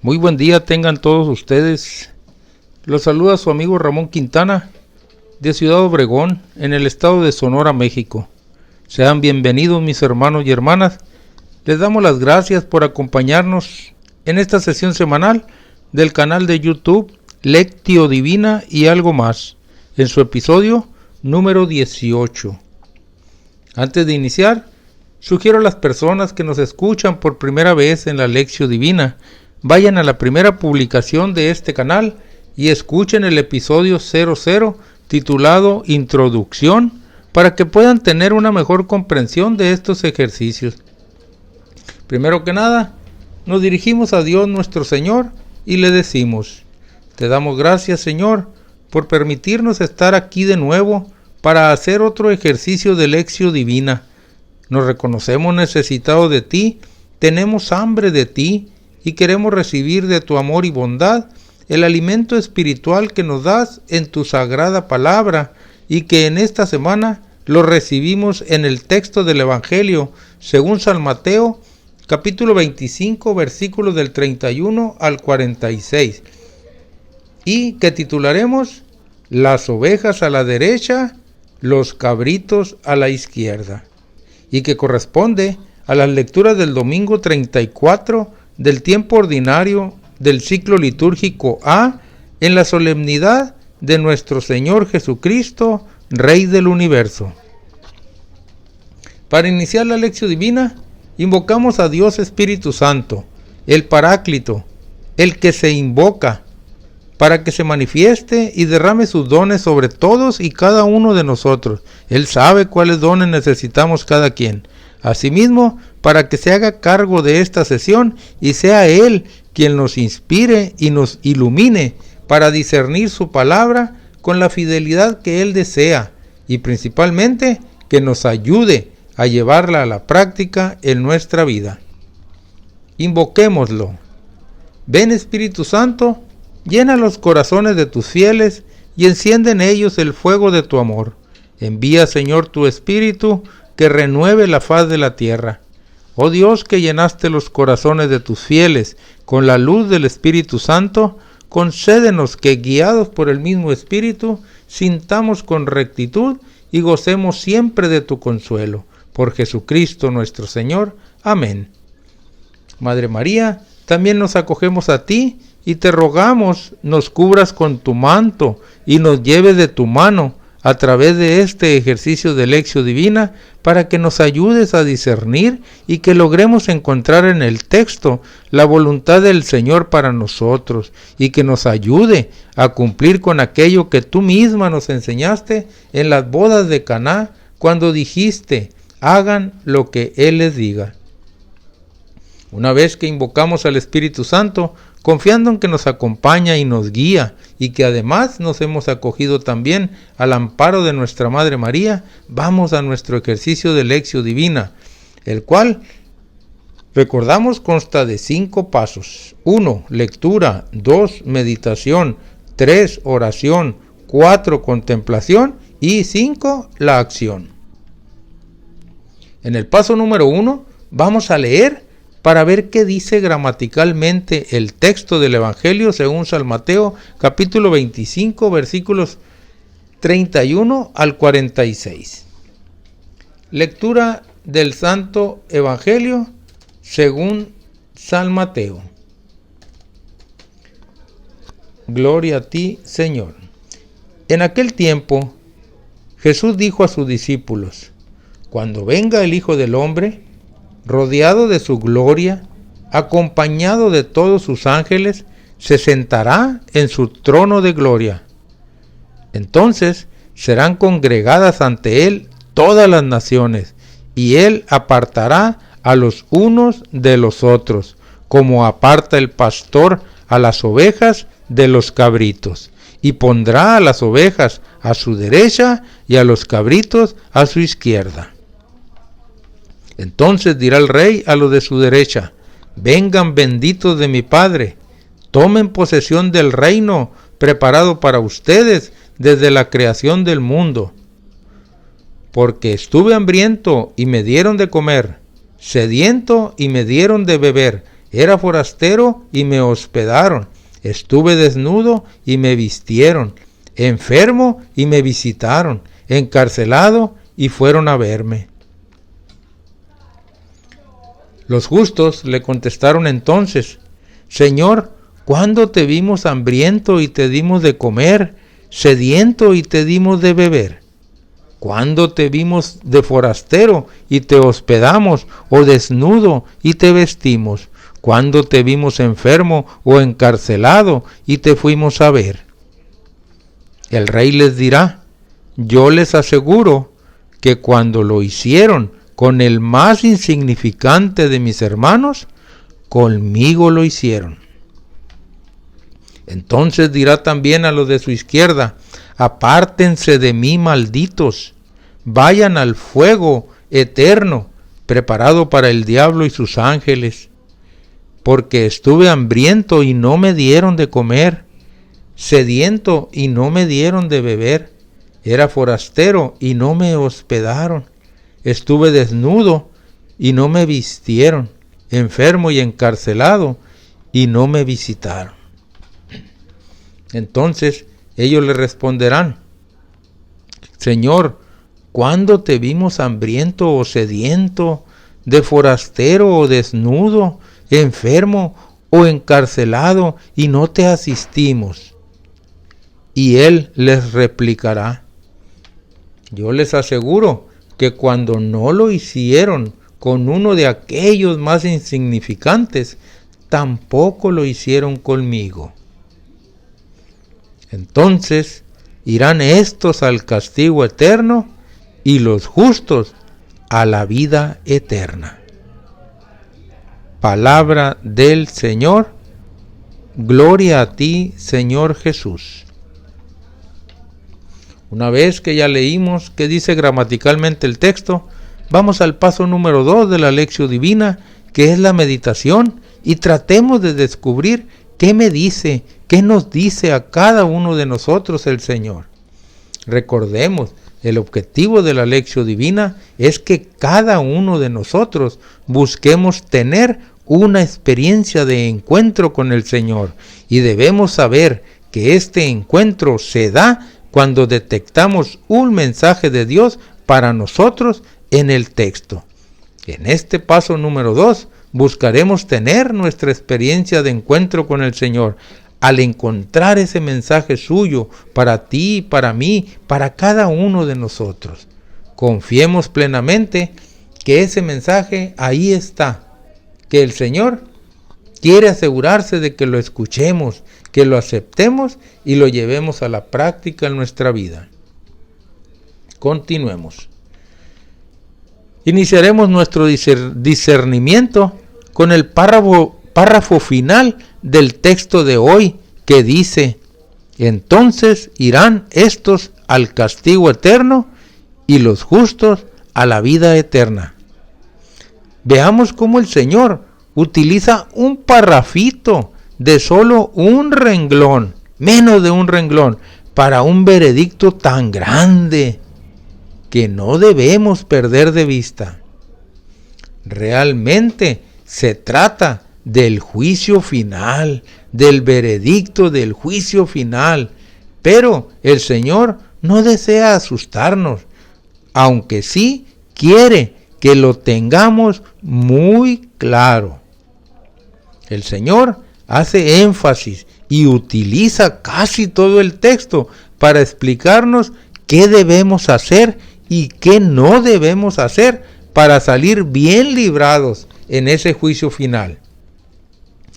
Muy buen día tengan todos ustedes. Los saluda su amigo Ramón Quintana de Ciudad Obregón, en el estado de Sonora, México. Sean bienvenidos mis hermanos y hermanas. Les damos las gracias por acompañarnos en esta sesión semanal del canal de YouTube Lectio Divina y algo más, en su episodio número 18. Antes de iniciar, sugiero a las personas que nos escuchan por primera vez en la Lectio Divina, vayan a la primera publicación de este canal y escuchen el episodio 00 titulado Introducción para que puedan tener una mejor comprensión de estos ejercicios. Primero que nada, nos dirigimos a Dios nuestro Señor y le decimos: te damos gracias, Señor, por permitirnos estar aquí de nuevo para hacer otro ejercicio de Lectio Divina. Nos reconocemos necesitados de ti, tenemos hambre de ti y queremos recibir de tu amor y bondad el alimento espiritual que nos das en tu sagrada palabra, y que en esta semana lo recibimos en el texto del Evangelio según San Mateo, capítulo 25, versículos del 31 al 46, y que titularemos Las ovejas a la derecha, los cabritos a la izquierda, y que corresponde a las lecturas del domingo 34 del tiempo ordinario del ciclo litúrgico A, en la solemnidad de nuestro Señor Jesucristo, Rey del Universo. Para iniciar la Lectio Divina, invocamos a Dios Espíritu Santo, el Paráclito, el que se invoca, para que se manifieste y derrame sus dones sobre todos y cada uno de nosotros. Él sabe cuáles dones necesitamos cada quien. Asimismo, para que se haga cargo de esta sesión y sea Él quien nos inspire y nos ilumine para discernir su palabra con la fidelidad que Él desea, y principalmente que nos ayude a llevarla a la práctica en nuestra vida. Invoquémoslo. Ven, Espíritu Santo, llena los corazones de tus fieles y enciende en ellos el fuego de tu amor. Envía, Señor, tu Espíritu, que renueve la faz de la tierra. Oh Dios, que llenaste los corazones de tus fieles con la luz del Espíritu Santo, concédenos que, guiados por el mismo Espíritu, sintamos con rectitud y gocemos siempre de tu consuelo. Por Jesucristo nuestro Señor. Amén. Madre María, también nos acogemos a ti y te rogamos nos cubras con tu manto y nos lleves de tu mano a través de este ejercicio de Lectio Divina, para que nos ayudes a discernir y que logremos encontrar en el texto la voluntad del Señor para nosotros, y que nos ayude a cumplir con aquello que tú misma nos enseñaste en las bodas de Caná, cuando dijiste: hagan lo que Él les diga. Una vez que invocamos al Espíritu Santo, confiando en que nos acompaña y nos guía, y que además nos hemos acogido también al amparo de nuestra Madre María, vamos a nuestro ejercicio de Lectio Divina, el cual, recordamos, consta de 5 pasos. 1. Lectura. 2. Meditación. 3. Oración. 4. Contemplación. Y 5. La acción. En el paso número 1 vamos a leer para ver qué dice gramaticalmente el texto del Evangelio según San Mateo, capítulo 25, versículos 31 al 46. Lectura del Santo Evangelio según San Mateo. Gloria a ti, Señor. En aquel tiempo, Jesús dijo a sus discípulos: cuando venga el Hijo del Hombre, rodeado de su gloria, acompañado de todos sus ángeles, se sentará en su trono de gloria. Entonces serán congregadas ante Él todas las naciones, y Él apartará a los unos de los otros, como aparta el pastor a las ovejas de los cabritos, y pondrá a las ovejas a su derecha y a los cabritos a su izquierda. Entonces dirá el rey a los de su derecha: vengan benditos de mi Padre, tomen posesión del reino preparado para ustedes desde la creación del mundo. Porque estuve hambriento y me dieron de comer, sediento y me dieron de beber, Era forastero y me hospedaron. Estuve desnudo y me vistieron. Enfermo y me visitaron. Encarcelado y fueron a verme. Los justos le contestaron entonces: Señor, ¿cuándo te vimos hambriento y te dimos de comer, sediento y te dimos de beber? ¿Cuándo te vimos de forastero y te hospedamos, o desnudo y te vestimos? ¿Cuándo te vimos enfermo o encarcelado y te fuimos a ver? El rey les dirá: yo les aseguro que cuando lo hicieron con el más insignificante de mis hermanos, conmigo lo hicieron. Entonces dirá también a los de su izquierda: apártense de mí, malditos, vayan al fuego eterno, preparado para el diablo y sus ángeles, porque estuve hambriento y no me dieron de comer, sediento y no me dieron de beber, era forastero y no me hospedaron, estuve desnudo y no me vistieron, enfermo y encarcelado y no me visitaron. Entonces ellos le responderán: Señor, ¿cuándo te vimos hambriento o sediento, de forastero o desnudo, enfermo o encarcelado y no te asistimos? Y él les replicará: yo les aseguro que cuando no lo hicieron con uno de aquellos más insignificantes, tampoco lo hicieron conmigo. Entonces irán estos al castigo eterno y los justos a la vida eterna. Palabra del Señor. Gloria a ti, Señor Jesús. Una vez que ya leímos qué dice gramaticalmente el texto, vamos al paso número 2 de la Lección Divina, que es la meditación, y tratemos de descubrir qué me dice, qué nos dice a cada uno de nosotros el Señor. Recordemos, el objetivo de la Lección Divina es que cada uno de nosotros busquemos tener una experiencia de encuentro con el Señor, y debemos saber que este encuentro se da cuando detectamos un mensaje de Dios para nosotros en el texto. En este paso número 2 buscaremos tener nuestra experiencia de encuentro con el Señor al encontrar ese mensaje suyo para ti, para mí, para cada uno de nosotros. Confiemos plenamente que ese mensaje ahí está, que el Señor quiere asegurarse de que lo escuchemos, que lo aceptemos y lo llevemos a la práctica en nuestra vida. Continuemos. Iniciaremos nuestro discernimiento con el párrafo final del texto de hoy, que dice: entonces irán estos al castigo eterno y los justos a la vida eterna. Veamos cómo el Señor utiliza un parrafito de solo un renglón, menos de un renglón, para un veredicto tan grande que no debemos perder de vista. Realmente se trata del juicio final, del veredicto del juicio final, pero el Señor no desea asustarnos, aunque sí quiere que lo tengamos muy claro. El Señor hace énfasis y utiliza casi todo el texto para explicarnos qué debemos hacer y qué no debemos hacer para salir bien librados en ese juicio final.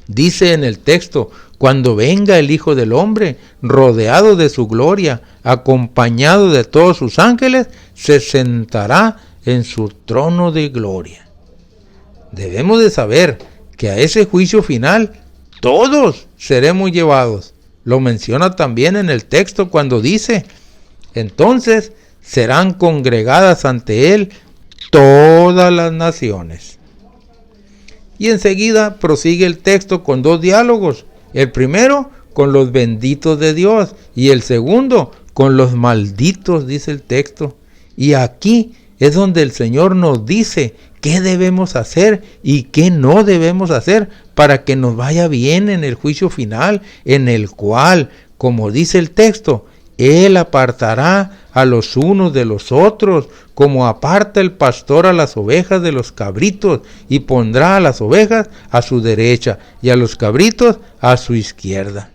Dice en el texto: cuando venga el Hijo del Hombre, rodeado de su gloria, acompañado de todos sus ángeles, se sentará en su trono de gloria. Debemos de saber que a ese juicio final todos seremos llevados. Lo menciona también en el texto cuando dice: entonces serán congregadas ante él todas las naciones. Y enseguida prosigue el texto con dos diálogos. El primero con los benditos de Dios y el segundo con los malditos, dice el texto. Y aquí es donde el Señor nos dice qué debemos hacer y qué no debemos hacer para que nos vaya bien en el juicio final, en el cual, como dice el texto, Él apartará a los unos de los otros, como aparta el pastor a las ovejas de los cabritos, y pondrá a las ovejas a su derecha y a los cabritos a su izquierda.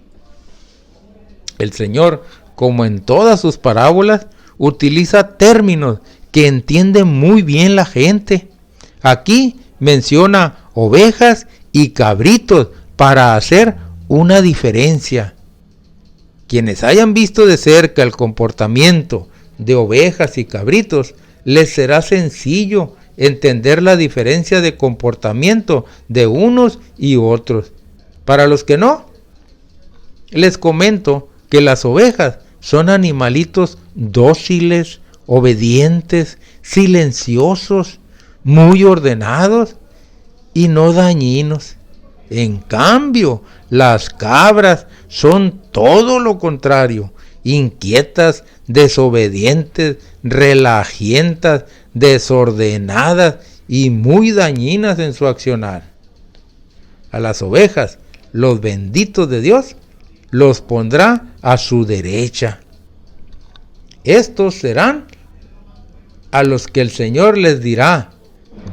El Señor, como en todas sus parábolas, utiliza términos que entiende muy bien la gente. Aquí menciona ovejas y cabritos para hacer una diferencia. Quienes hayan visto de cerca el comportamiento de ovejas y cabritos, les será sencillo entender la diferencia de comportamiento de unos y otros. Para los que no, les comento que las ovejas son animalitos dóciles, obedientes, silenciosos, muy ordenados y no dañinos. En cambio, las cabras son todo lo contrario, inquietas, desobedientes, relajientas, desordenadas y muy dañinas en su accionar. A las ovejas, los benditos de Dios, los pondrá a su derecha. Estos serán a los que el Señor les dirá: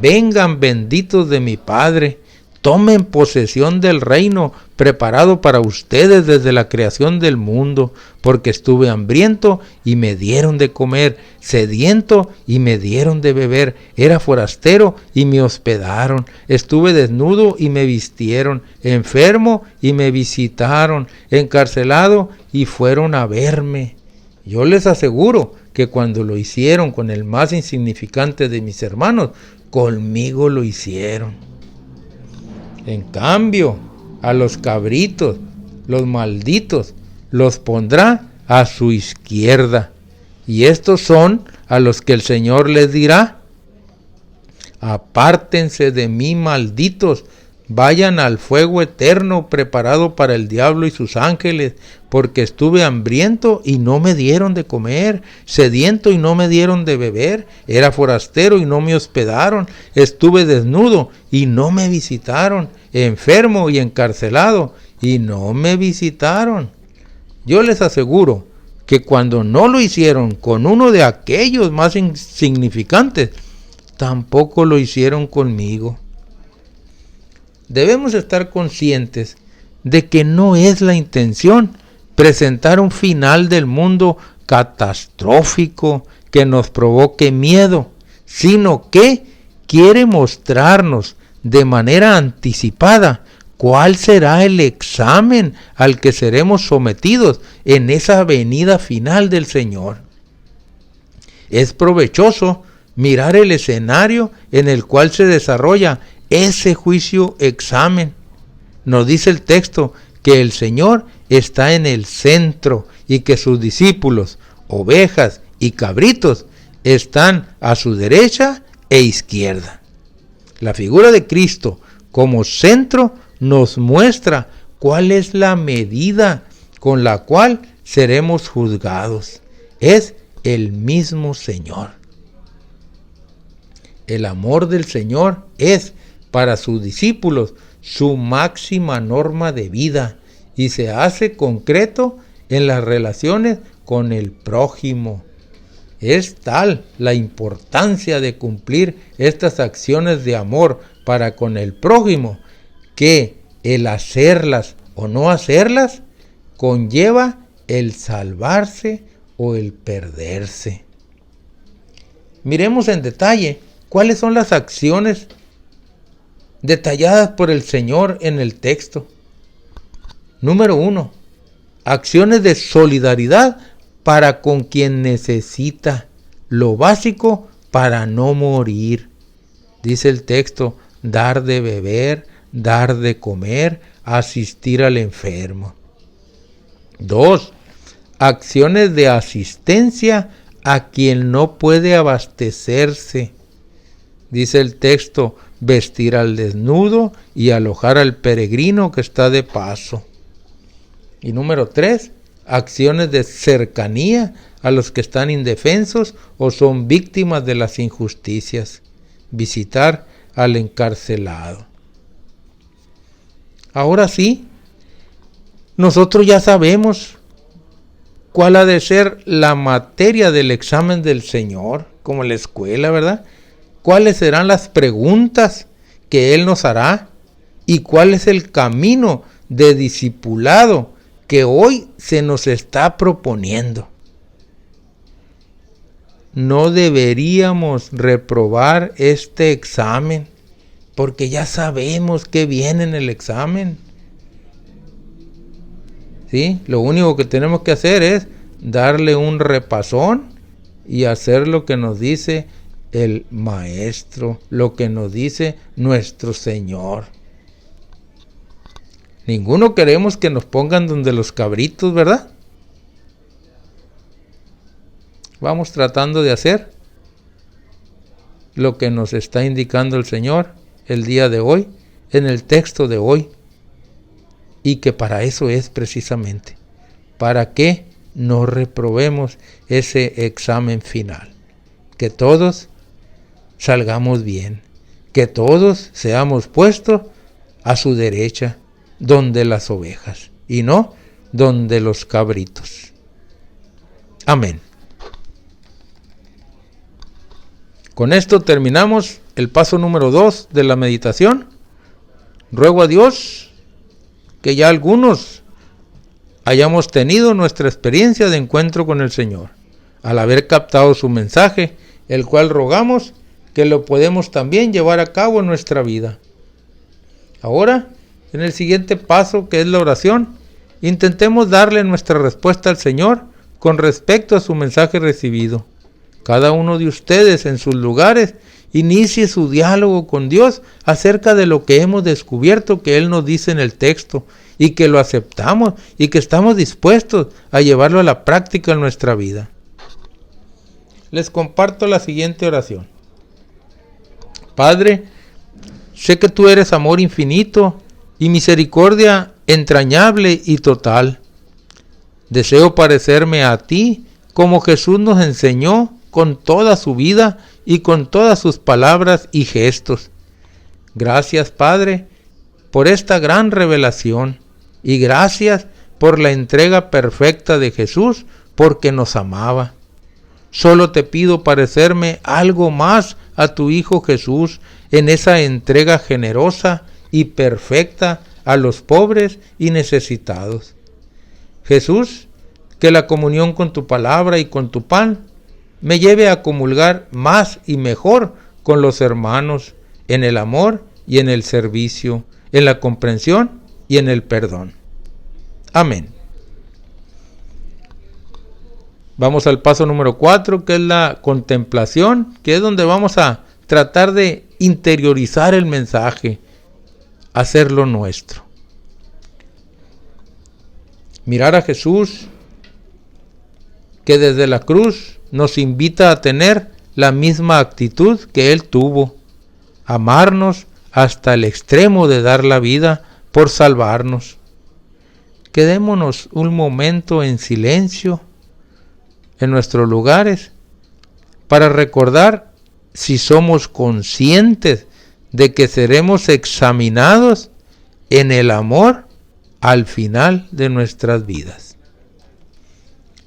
vengan benditos de mi Padre, tomen posesión del reino preparado para ustedes desde la creación del mundo, porque estuve hambriento y me dieron de comer, sediento y me dieron de beber, era forastero y me hospedaron, estuve desnudo y me vistieron, enfermo y me visitaron, encarcelado y fueron a verme. Yo les aseguro que cuando lo hicieron con el más insignificante de mis hermanos, conmigo lo hicieron. En cambio, a los cabritos, los malditos, los pondrá a su izquierda. Y estos son a los que el Señor les dirá: apártense de mí, malditos, vayan al fuego eterno preparado para el diablo y sus ángeles, porque estuve hambriento y no me dieron de comer, sediento y no me dieron de beber, era forastero y no me hospedaron, estuve desnudo y no me visitaron, enfermo y encarcelado y no me visitaron. Yo les aseguro que cuando no lo hicieron con uno de aquellos más insignificantes, tampoco lo hicieron conmigo. Debemos estar conscientes de que no es la intención presentar un final del mundo catastrófico que nos provoque miedo, sino que quiere mostrarnos de manera anticipada cuál será el examen al que seremos sometidos en esa venida final del Señor. Es provechoso mirar el escenario en el cual se desarrolla ese juicio examen. Nos dice el texto que el Señor está en el centro y que sus discípulos, ovejas y cabritos, están a su derecha e izquierda. La figura de Cristo como centro nos muestra cuál es la medida con la cual seremos juzgados. Es el mismo Señor. El amor del Señor es para sus discípulos su máxima norma de vida y se hace concreto en las relaciones con el prójimo. Es tal la importancia de cumplir estas acciones de amor para con el prójimo que el hacerlas o no hacerlas conlleva el salvarse o el perderse. Miremos en detalle cuáles son las acciones detalladas por el Señor en el texto. Número 1. Acciones de solidaridad para con quien necesita, lo básico para no morir. Dice el texto: dar de beber, dar de comer, asistir al enfermo. 2. Acciones de asistencia a quien no puede abastecerse. Dice el texto: vestir al desnudo y alojar al peregrino que está de paso. Y número 3, acciones de cercanía a los que están indefensos o son víctimas de las injusticias. visitar al encarcelado. Ahora sí, nosotros ya sabemos cuál ha de ser la materia del examen del Señor, como en la escuela, ¿verdad? Cuáles serán las preguntas que Él nos hará y cuál es el camino de discipulado que hoy se nos está proponiendo. No deberíamos reprobar este examen, porque ya sabemos qué viene en el examen. ¿Sí? Lo único que tenemos que hacer es darle un repasón y hacer lo que nos dice el Maestro, lo que nos dice nuestro Señor. Ninguno queremos que nos pongan donde los cabritos, ¿verdad? Vamos tratando de hacer lo que nos está indicando el Señor el día de hoy, en el texto de hoy, y que para eso es precisamente, para que no reprobemos ese examen final, que todos salgamos bien, que todos seamos puestos a su derecha, donde las ovejas, y no donde los cabritos. Amén. Con esto terminamos el paso número 2 de la meditación. Ruego a Dios que ya algunos hayamos tenido nuestra experiencia de encuentro con el Señor, al haber captado su mensaje, el cual rogamos que lo podemos también llevar a cabo en nuestra vida. Ahora, en el siguiente paso, que es la oración, intentemos darle nuestra respuesta al Señor con respecto a su mensaje recibido. Cada uno de ustedes en sus lugares inicie su diálogo con Dios acerca de lo que hemos descubierto que Él nos dice en el texto y que lo aceptamos y que estamos dispuestos a llevarlo a la práctica en nuestra vida. Les comparto la siguiente oración. Padre, sé que tú eres amor infinito y misericordia entrañable y total. Deseo parecerme a ti como Jesús nos enseñó con toda su vida y con todas sus palabras y gestos. Gracias, Padre, por esta gran revelación y gracias por la entrega perfecta de Jesús porque nos amaba. Solo te pido parecerme algo más a tu Hijo Jesús en esa entrega generosa y perfecta a los pobres y necesitados. Jesús, que la comunión con tu palabra y con tu pan me lleve a comulgar más y mejor con los hermanos en el amor y en el servicio, en la comprensión y en el perdón. Amén. Vamos al paso número 4, que es la contemplación, que es donde vamos a tratar de interiorizar el mensaje, hacerlo nuestro. Mirar a Jesús, que desde la cruz nos invita a tener la misma actitud que Él tuvo, amarnos hasta el extremo de dar la vida por salvarnos. Quedémonos un momento en silencio en nuestros lugares para recordar si somos conscientes de que seremos examinados en el amor al final de nuestras vidas.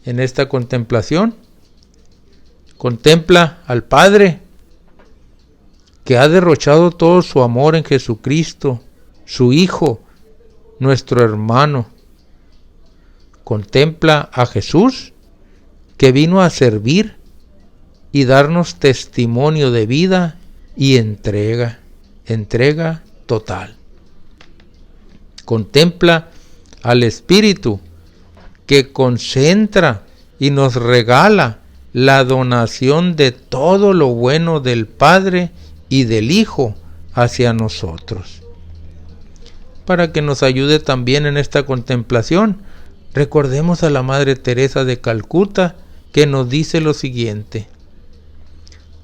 En esta contemplación, contempla al Padre que ha derrochado todo su amor en Jesucristo, su Hijo, nuestro hermano. Contempla a Jesús que vino a servir y darnos testimonio de vida y entrega total. Contempla al Espíritu que concentra y nos regala la donación de todo lo bueno del Padre y del Hijo hacia nosotros. Para que nos ayude también en esta contemplación, recordemos a la Madre Teresa de Calcuta, que nos dice lo siguiente: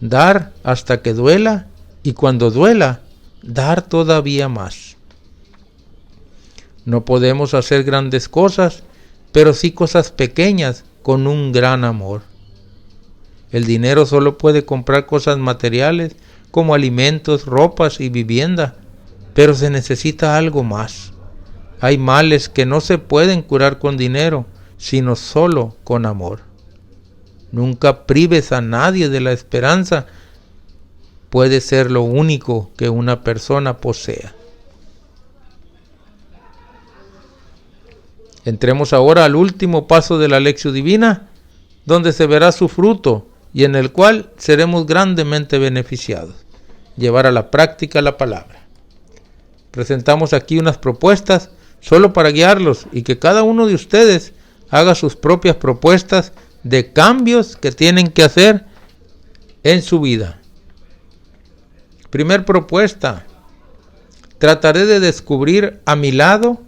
dar hasta que duela, y cuando duela, dar todavía más. No podemos hacer grandes cosas, pero sí cosas pequeñas con un gran amor. El dinero solo puede comprar cosas materiales como alimentos, ropas y vivienda, pero se necesita algo más. Hay males que no se pueden curar con dinero, sino solo con amor. Nunca prives a nadie de la esperanza. Puede ser lo único que una persona posea. Entremos ahora al último paso de la Lección Divina, donde se verá su fruto y en el cual seremos grandemente beneficiados. Llevar a la práctica la palabra. Presentamos aquí unas propuestas solo para guiarlos y que cada uno de ustedes haga sus propias propuestas de cambios que tienen que hacer en su vida. Primer propuesta: trataré de descubrir a mi lado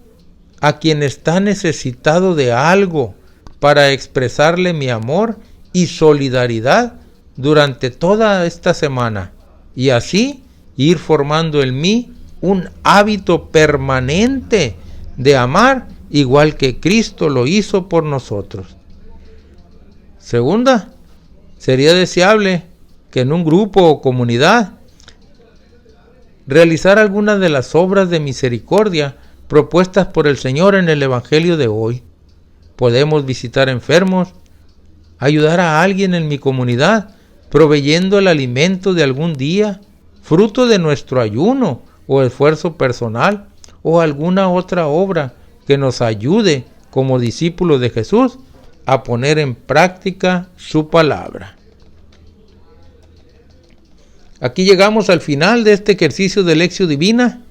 a quien está necesitado de algo para expresarle mi amor y solidaridad durante toda esta semana y así ir formando en mí un hábito permanente de amar igual que Cristo lo hizo por nosotros. Segunda, sería deseable que en un grupo o comunidad realizar algunas de las obras de misericordia propuestas por el Señor en el Evangelio de hoy. Podemos visitar enfermos, ayudar a alguien en mi comunidad, proveyendo el alimento de algún día, fruto de nuestro ayuno o esfuerzo personal, o alguna otra obra que nos ayude como discípulos de Jesús a poner en práctica su palabra. Aquí llegamos al final de este ejercicio de Lección Divina.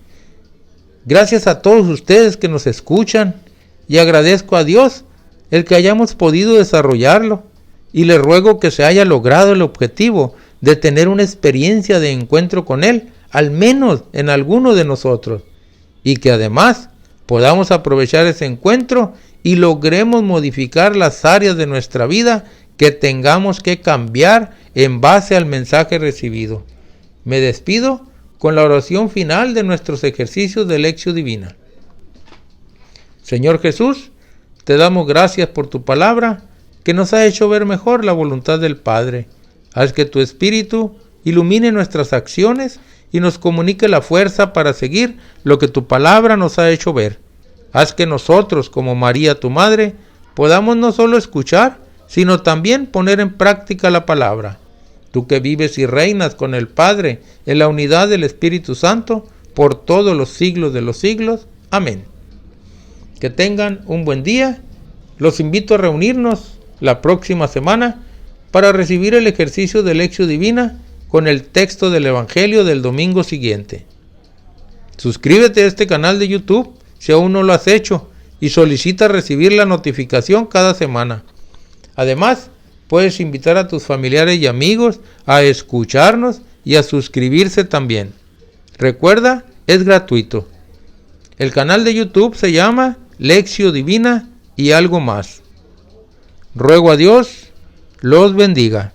Gracias a todos ustedes que nos escuchan y agradezco a Dios el que hayamos podido desarrollarlo y le ruego que se haya logrado el objetivo de tener una experiencia de encuentro con Él, al menos en alguno de nosotros, y que además podamos aprovechar ese encuentro y logremos modificar las áreas de nuestra vida que tengamos que cambiar en base al mensaje recibido. Me despido con la oración final de nuestros ejercicios de Lección Divina. Señor Jesús, te damos gracias por tu palabra que nos ha hecho ver mejor la voluntad del Padre. Haz que tu Espíritu ilumine nuestras acciones y nos comunique la fuerza para seguir lo que tu palabra nos ha hecho ver. Haz que nosotros, como María tu Madre, podamos no solo escuchar, sino también poner en práctica la palabra. Tú que vives y reinas con el Padre en la unidad del Espíritu Santo por todos los siglos de los siglos. Amén. Que tengan un buen día. Los invito a reunirnos la próxima semana para recibir el ejercicio de Lección Divina con el texto del Evangelio del domingo siguiente. Suscríbete a este canal de YouTube si aún no lo has hecho y solicita recibir la notificación cada semana. Además, puedes invitar a tus familiares y amigos a escucharnos y a suscribirse también. Recuerda, es gratuito. El canal de YouTube se llama Lección Divina y algo más. Ruego a Dios los bendiga.